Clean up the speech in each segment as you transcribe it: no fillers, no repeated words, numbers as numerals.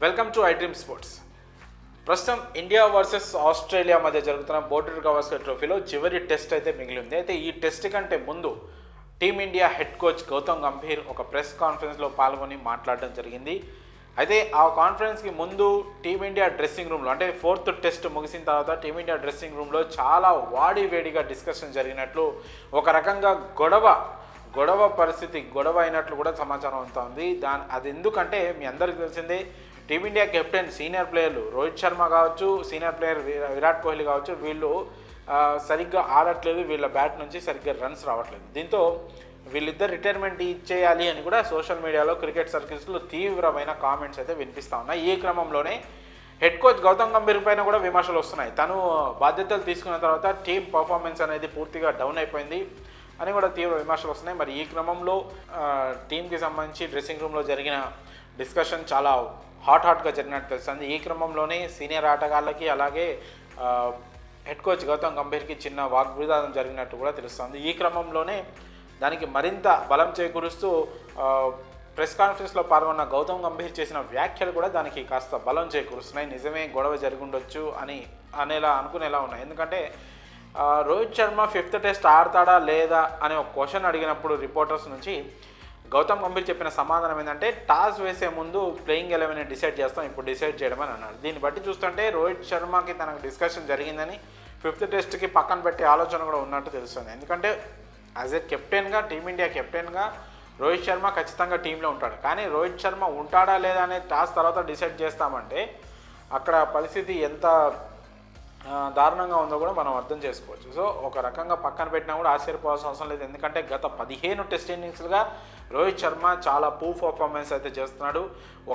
Welcome to I dream sports. ప్రస్తుతం India versus Australia మధ్య జరుగుతున్న బోర్డర్ గవాస్కర్ ట్రోఫీలో చివరి టెస్ట్ అయితే మిగిలింది. అయితే ఈ టెస్ట్ కంటే ముందు team India head coach Gautam Gambhir ఒక ప్రెస్ కాన్ఫరెన్స్లో పాల్గొని మాట్లాడడం జరిగింది. అయితే ఆ కాన్ఫరెన్స్కి ముందు టీమిండియా డ్రెస్సింగ్ రూమ్లో, అంటే ఫోర్త్ టెస్ట్ ముగిసిన తర్వాత టీమిండియా డ్రెస్సింగ్ రూమ్లో చాలా వాడివేడిగా డిస్కషన్ జరిగినట్లు, ఒక రకంగా గొడవ పరిస్థితి అయినట్లు కూడా సమాచారం అవుతా ఉంది. అది ఎందుకంటే మీ అందరికీ తెలిసిందే, టీమిండియా కెప్టెన్ సీనియర్ ప్లేయర్లు రోహిత్ శర్మ కావచ్చు, సీనియర్ ప్లేయర్ విరాట్ కోహ్లీ కావచ్చు, వీళ్ళు సరిగ్గా ఆడట్లేదు, వీళ్ళ బ్యాట్ నుంచి సరిగ్గా రన్స్ రావట్లేదు. దీంతో వీళ్ళిద్దరు రిటైర్మెంట్ ఇచ్చేయాలి అని కూడా సోషల్ మీడియాలో క్రికెట్ సర్కిల్స్లో తీవ్రమైన కామెంట్స్ అయితే వినిపిస్తూ ఉన్నాయి. ఈ క్రమంలోనే హెడ్ కోచ్ గౌతమ్ గంభీర్ పైన కూడా విమర్శలు వస్తున్నాయి. తను బాధ్యతలు తీసుకున్న తర్వాత టీం పర్ఫార్మెన్స్ అనేది పూర్తిగా డౌన్ అయిపోయింది అని కూడా తీవ్ర విమర్శలు వస్తున్నాయి. మరి ఈ క్రమంలో టీంకి సంబంధించి డ్రెస్సింగ్ రూమ్లో జరిగిన డిస్కషన్ చాలా హాట్గా జరిగినట్టు తెలుస్తుంది. ఈ క్రమంలోనే సీనియర్ ఆటగాళ్ళకి అలాగే హెడ్ కోచ్ గౌతమ్ గంభీర్కి చిన్న వాగ్వివాదం జరిగినట్టు కూడా తెలుస్తుంది. ఈ క్రమంలోనే దానికి మరింత బలం చేకూరుస్తూ ప్రెస్ కాన్ఫరెన్స్లో పాల్గొన్న గౌతమ్ గంభీర్ చేసిన వ్యాఖ్యలు కూడా దానికి కాస్త బలం చేకూరుస్తున్నాయి. నిజమే గొడవ జరిగి ఉండొచ్చు అని అనుకునేలా ఉన్నాయి. ఎందుకంటే రోహిత్ శర్మ ఫిఫ్త్ టెస్ట్ ఆడతాడా లేదా అనే ఒక క్వశ్చన్ అడిగినప్పుడు రిపోర్టర్స్ నుంచి గౌతమ్ గంభీర్ చెప్పిన సమాధానం ఏంటంటే, టాస్ వేసే ముందు ప్లేయింగ్ 11 డిసైడ్ చేస్తాం, ఇప్పుడు డిసైడ్ చేయడం అని అన్నాడు. దీన్ని బట్టి చూస్తుంటే రోహిత్ శర్మకి తనకు డిస్కషన్ జరిగిందని, ఫిఫ్త్ టెస్ట్కి పక్కన పెట్టే ఆలోచన కూడా ఉన్నట్టు తెలుస్తుంది. ఎందుకంటే యాజ్ ఏ కెప్టెన్గా, టీమిండియా కెప్టెన్గా రోహిత్ శర్మ ఖచ్చితంగా టీంలో ఉంటాడు. కానీ రోహిత్ శర్మ ఉంటాడా లేదా అనే టాస్ తర్వాత డిసైడ్ చేస్తామంటే అక్కడ పరిస్థితి ఎంత దారుణంగా ఉందో కూడా మనం అర్థం చేసుకోవచ్చు. సో ఒక రకంగా పక్కన పెట్టినా కూడా ఆశ్చర్యపోవాల్సిన అవసరం లేదు. ఎందుకంటే గత 15 టెస్ట్ ఇన్నింగ్స్లుగా రోహిత్ శర్మ చాలా పర్ఫార్మెన్స్ అయితే చేస్తున్నాడు.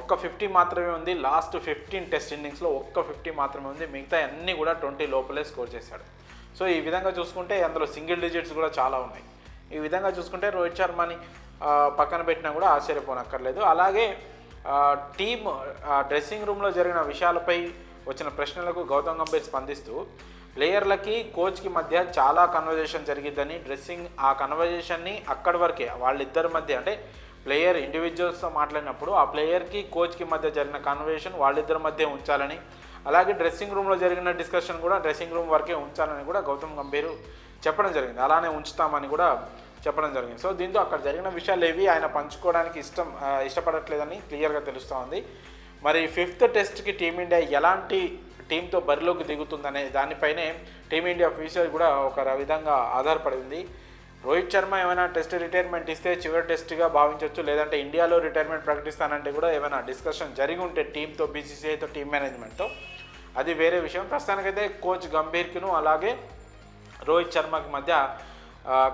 ఒక్క 50 మాత్రమే ఉంది. లాస్ట్ 15 టెస్ట్ ఇన్నింగ్స్లో ఒక్క 50 మాత్రమే ఉంది. మిగతా అన్నీ కూడా 20 లోపలే స్కోర్ చేశాడు. సో ఈ విధంగా చూసుకుంటే అందులో సింగిల్ డిజిట్స్ కూడా చాలా ఉన్నాయి. ఈ విధంగా చూసుకుంటే రోహిత్ శర్మని పక్కన పెట్టినా కూడా ఆశ్చర్యపోనక్కర్లేదు. అలాగే టీమ్ డ్రెస్సింగ్ రూమ్లో జరిగిన విషయాలపై వచ్చిన ప్రశ్నలకు గౌతమ్ గంభీర్ స్పందిస్తూ, ప్లేయర్లకి కోచ్కి మధ్య చాలా కన్వర్జేషన్ జరిగిద్దని, ఆ కన్వర్జేషన్ని అక్కడి వరకే వాళ్ళిద్దరి మధ్య, అంటే ప్లేయర్ ఇండివిజువల్స్తో మాట్లాడినప్పుడు ఆ ప్లేయర్కి కోచ్కి మధ్య జరిగిన కన్వర్జేషన్ వాళ్ళిద్దరి మధ్య ఉంచాలని, అలాగే డ్రెస్సింగ్ రూమ్లో జరిగిన డిస్కషన్ కూడా డ్రెస్సింగ్ రూమ్ వరకే ఉంచాలని కూడా గౌతమ్ గంభీర్ చెప్పడం జరిగింది. అలానే ఉంచుతామని కూడా చెప్పడం జరిగింది. సో దీంతో అక్కడ జరిగిన విషయాలు ఏవి ఆయన పంచుకోవడానికి ఇష్టపడట్లేదని క్లియర్గా తెలుస్తూ ఉంది. మరి ఫిఫ్త్ టెస్ట్కి టీమిండియా ఎలాంటి టీంతో బరిలోకి దిగుతుందనే దానిపైనే టీమిండియా ఫ్యూచర్ కూడా ఒక విధంగా ఆధారపడింది. రోహిత్ శర్మ ఏమైనా టెస్ట్ రిటైర్మెంట్ ఇస్తే చివరి టెస్ట్గా భావించవచ్చు, లేదంటే ఇండియాలో రిటైర్మెంట్ ప్రకటిస్తానంటే కూడా ఏమైనా డిస్కషన్ జరిగి ఉంటే టీంతో, బీసీసీఐతో, టీం మేనేజ్మెంట్తో, అది వేరే విషయం. ప్రస్తుతానికైతే కోచ్ గంభీర్కిను అలాగే రోహిత్ శర్మకి మధ్య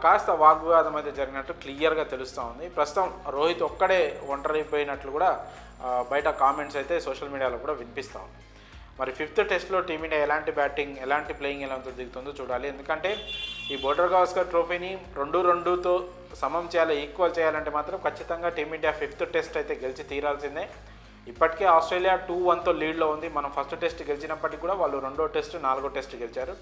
కాస్త వాగ్వివాదం అయితే జరిగినట్టు క్లియర్గా తెలుస్తూ ఉంది. ప్రస్తుతం రోహిత్ ఒక్కడే ఒంటరైపోయినట్లు కూడా బయట కామెంట్స్ అయితే సోషల్ మీడియాలో కూడా వినిపిస్తూ ఉంది. మరి ఫిఫ్త్ టెస్ట్లో టీమిండియా ఎలాంటి బ్యాటింగ్, ఎలాంటి ప్లేయింగ్ ఎలా దిగుతుందో చూడాలి. ఎందుకంటే ఈ బోర్డర్ గవాస్కర్ ట్రోఫీని 2-2తో సమం చేయాలి, ఈక్వల్ చేయాలంటే మాత్రం ఖచ్చితంగా టీమిండియా ఫిఫ్త్ టెస్ట్ అయితే గెలిచి తీరాల్సిందే. ఇప్పటికే ఆస్ట్రేలియా 2-1తో లీడ్లో ఉంది. మనం ఫస్ట్ టెస్ట్ గెలిచినప్పటికీ కూడా వాళ్ళు 2వ టెస్ట్, 4వ టెస్ట్ గెలిచారు.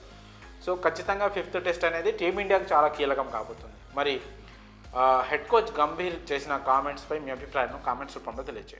సో ఖచ్చితంగా ఫిఫ్త్ టెస్ట్ అనేది టీమిండియాకు చాలా కీలకం కాబోతుంది. మరి హెడ్ కోచ్ గంభీర్ చేసిన కామెంట్స్పై మీ అభిప్రాయాలను కామెంట్స్ రూపంలో తెలియజేయండి.